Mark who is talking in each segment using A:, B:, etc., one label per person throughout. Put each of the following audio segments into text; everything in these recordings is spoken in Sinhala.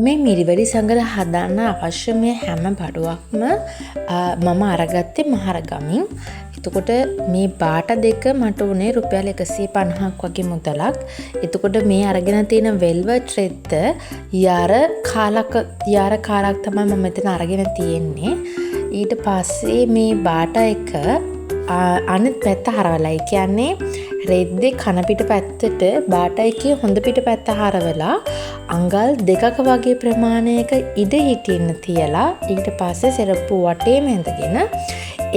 A: මේ මිරිවැඩි සඟල හදන්න අවශ්‍ය මේ හැම බඩුවක්ම මම අරගත්තේ මහරගමින්. එතකොට මේ බාට දෙක මට උනේ රුපියල් 150ක් වගේ මුදලක්. එතකොට මේ අරගෙන තියෙන වෙල්වට් රෙද්ද යාර කාලක් තමයි මම මෙතන අරගෙන තියෙන්නේ. ඊට පස්සේ මේ බාට එක අනිත් පැත්ත හරවලා. ඒ කියන්නේ රෙද්දේ කන පිට පැත්තට බාට එකේ හොඳ පිට පැත්ත හරවලා අඟල් 2ක වගේ ප්‍රමාණයක ඉඩ හිටින්න තියලා ඊට පස්සේ සෙරප්පු වටේම ඇඳගෙන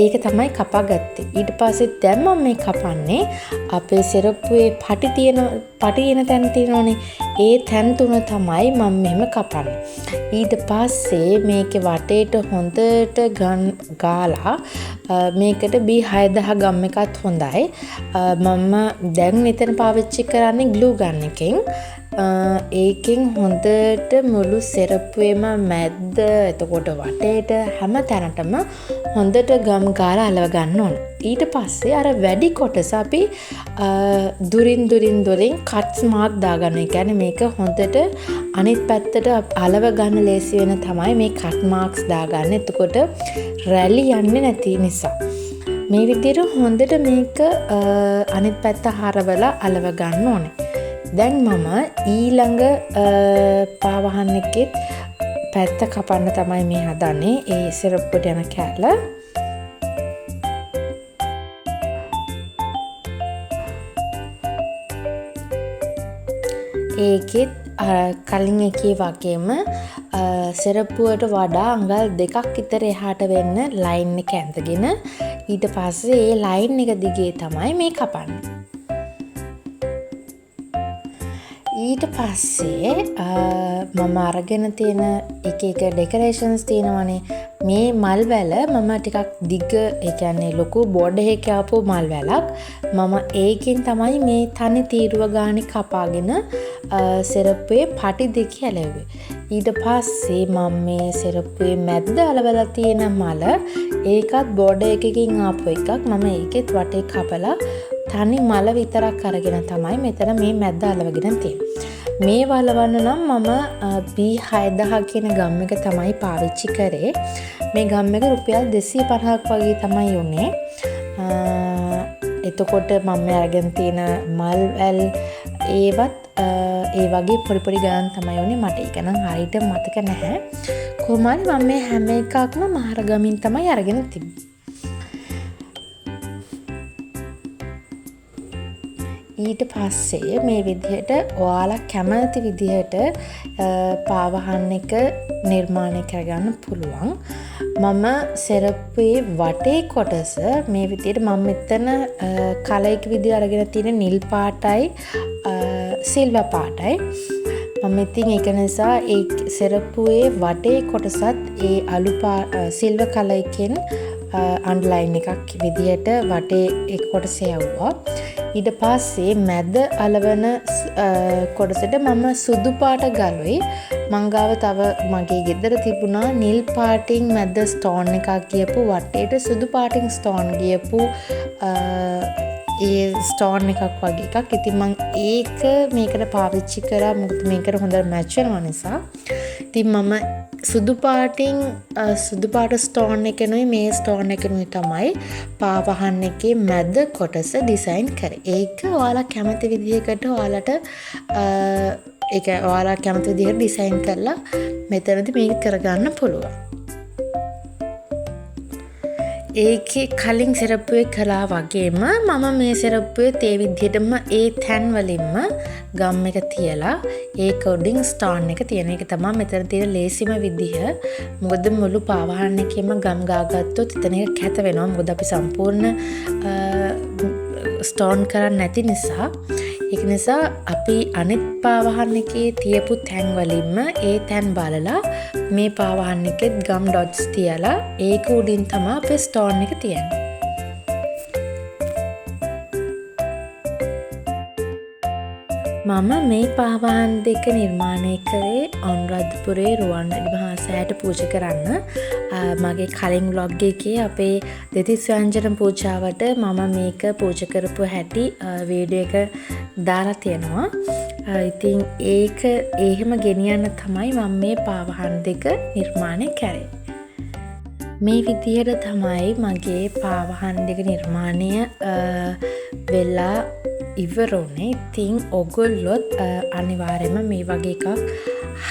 A: ඒක තමයි කපා ගත්තේ. ඊට පස්සේ දැන් මම මේ කපන්නේ අපේ සෙරප්පුවේ පටි තියෙන තැන තියෙනවනේ. ඒ තැන් තුන තමයි මම මෙහෙම කපන්නේ. ඊට පස්සේ මේකේ වටේට හොඳට ගාලා මේකට B6000 ගම් එකත් හොඳයි. මම දැන් මෙතන පාවිච්චි කරන්නේ ග්ලූ ගන් එකෙන්. ඒකෙන් හොඳට මුළු සෙරප්පුවේම මැද්ද එතකොට වටේට හැම තැනටම හොඳට ගම් ගාලා අලව ගන්න ඕන. ඊට පස්සේ අර වැඩි කොටස අපි දුරින් කට්ස් මාක් දාගන්න. ඒ කියන්නේ මේක හොඳට අනිත් පැත්තට අලව ගන්න ලේසි වෙන තමයි මේ කට් මාක්ස් දාගන්න. එතකොට රැලි යන්නේ නැති නිසා මේ විදිහට හොඳට මේක අනිත් පැත්ත හරවලා අලව ගන්න ඕනේ. දැන් මම ඊළඟ පාවහන් එකෙත් පැත්ත කපන්න තමයි මේ හදන්නේ. ඒ සිරප්පුවට යන කෑල්ල. ඒකෙත් කලින් එකේ වගේම සිරප්පුවට වඩා අඟල් 2ක් විතර එහාට වෙන්න ලයින් එක ඇඳගෙන ඊට පස්සේ ඒ ලයින් එක දිගේ තමයි මේ කපන්නේ. ඊට පස්සේ මම අරගෙන තියෙන එක ඩෙකරේෂන්ස් තියෙනවනේ. මේ මල් වැල මම ටිකක් දිග, ඒ කියන්නේ ලොකු බෝඩ් එකක ආපු මල් වැලක් මම ඒකෙන් තමයි මේ තනි තීරුව ගානේ කපාගෙන සෙරප්පුවේ පටි දෙක ඇලෙව්වේ. ඊට පස්සේ මම මේ සෙරප්පුවේ මැද්ද අලවලා තියෙන මල ඒකත් බෝඩ් එකකින් ආපු එකක්. මම ඒකෙත් වටේ කපලා තනි මල විතරක් අරගෙන තමයි මෙතන මේ මැද්ද අලවගෙන තියෙන්නේ. මේ වලවන්න නම් මම B6000 කියන ගම් එක තමයි පාවිච්චි කරේ. මේ ගම් එක රුපියල් 250ක් වගේ තමයි උනේ. එතකොට මම අරගෙන තියෙන මල් වැල් ඒවත් ඒ වගේ පොඩි ගණන් තමයි උනේ. මට ඒක නම් හරියට මතක නැහැ. කොහොම හරි මම මේ හැම එකක්ම මහරගමින් තමයි අරගෙන තිබ්බේ. ඊට පස්සේ මේ විදිහට ඔයාලා කැමති විදිහට පාවහන් එක නිර්මාණය කරගන්න පුළුවන්. මම සෙරප්පුවේ වටේ කොටස මේ විදිහට මම මෙතන කලයක විදිහ අරගෙන තියෙන නිල් පාටයි සිල්වර් පාටයි. මම ඉතින් ඒක නිසා ඒ සෙරප්පුවේ වටේ කොටසත් ඒ සිල්වර් කලයකින් අන්ඩර්ලයින් එකක් විදිහට වටේ එක කොටස යවුවා. ඊට පස්සේ මැද අලවන කොටසට මම සුදු පාට ගලුයි. මං ගාව තව මගේ ගෙදර තිබුණා නිල් පාටින් මැද ස්ටෝන් එකක් ගියපු වටේට සුදු පාටින් ස්ටෝන් ගියපු ඒ ස්ටෝන් එකක් වගේ එකක්. ඉතින් මං ඒක මේකට පාවිච්චි කරා. මොකද මේකට හොඳට මැච් වෙනවා නිසා. ඉතින් මම සුදු පාට ස්ටෝන් එකනුයි මේ ස්ටෝන් එකනුයි තමයි පාවහන් එකේ මැද කොටස ඩිසයින් කරේ. ඒක ඔයාලා කැමති විදිහකට ඔයාලා කැමති විදිහට ඩිසයින් කරලා මෙතනදී මේක කරගන්න පුළුවන්. ඒකේ කලින් සෙරප්පුවේ කළා වගේම මම මේ සෙරප්පුවේ ඒ විදිහටම ඒ තැන් වලින්ම ගම් එක තියලා ඒක උඩින් ස්ටෝන් එක තියෙන එක තමයි මෙතන තියෙන ලේසිම විදිහ. මොකද මුළු පාවහන් එකේම ගම් ගාගත්තොත් එතන එක කැත වෙනවා. මොකද අපි සම්පූර්ණ ස්ටෝන් කරන්නේ නැති නිසා. ඒක නිසා අපි අනිත් පාවහන් එකේ තියපු තැන් වලින්ම ඒ තැන් බලලා මේ පාවහන් එකෙත් ගම් ඩොට්ස් තියලා ඒක උඩින් තමයි අපේ ස්ටෝන් එක තියෙන්නේ. මම මේ පාවහන් දෙක නිර්මාණය කරේ අනුරාධපුරේ රුවන්වැලි මහා සෑයට පූජා කරන්න. මගේ කලින් vlog එකේ අපේ දෙතිස් ව්‍යංජන පූජාවට මම මේක පූජා කරපු හැටි වීඩියෝ එක දාලා තියෙනවා. ඉතින් ඒක එහෙම ගෙනියන්න තමයි මම මේ පාවහන් දෙක නිර්මාණය කරේ. මේ විදිහට තමයි මගේ පාවහන් දෙක නිර්මාණය වෙලා ඉවරුනේ. ඉතින් ඔගොල්ලොත් අනිවාර්යයෙන්ම මේ වගේ එකක්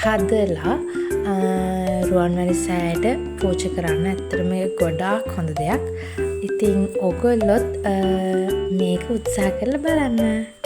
A: හදලා රුවන්වැලි සෑයට පූජා කරන්න. ඇත්තටම ගොඩාක් හොඳ දෙයක්. ඉතින් ඔගොල්ලොත් මේක උත්සාහ කරලා බලන්න.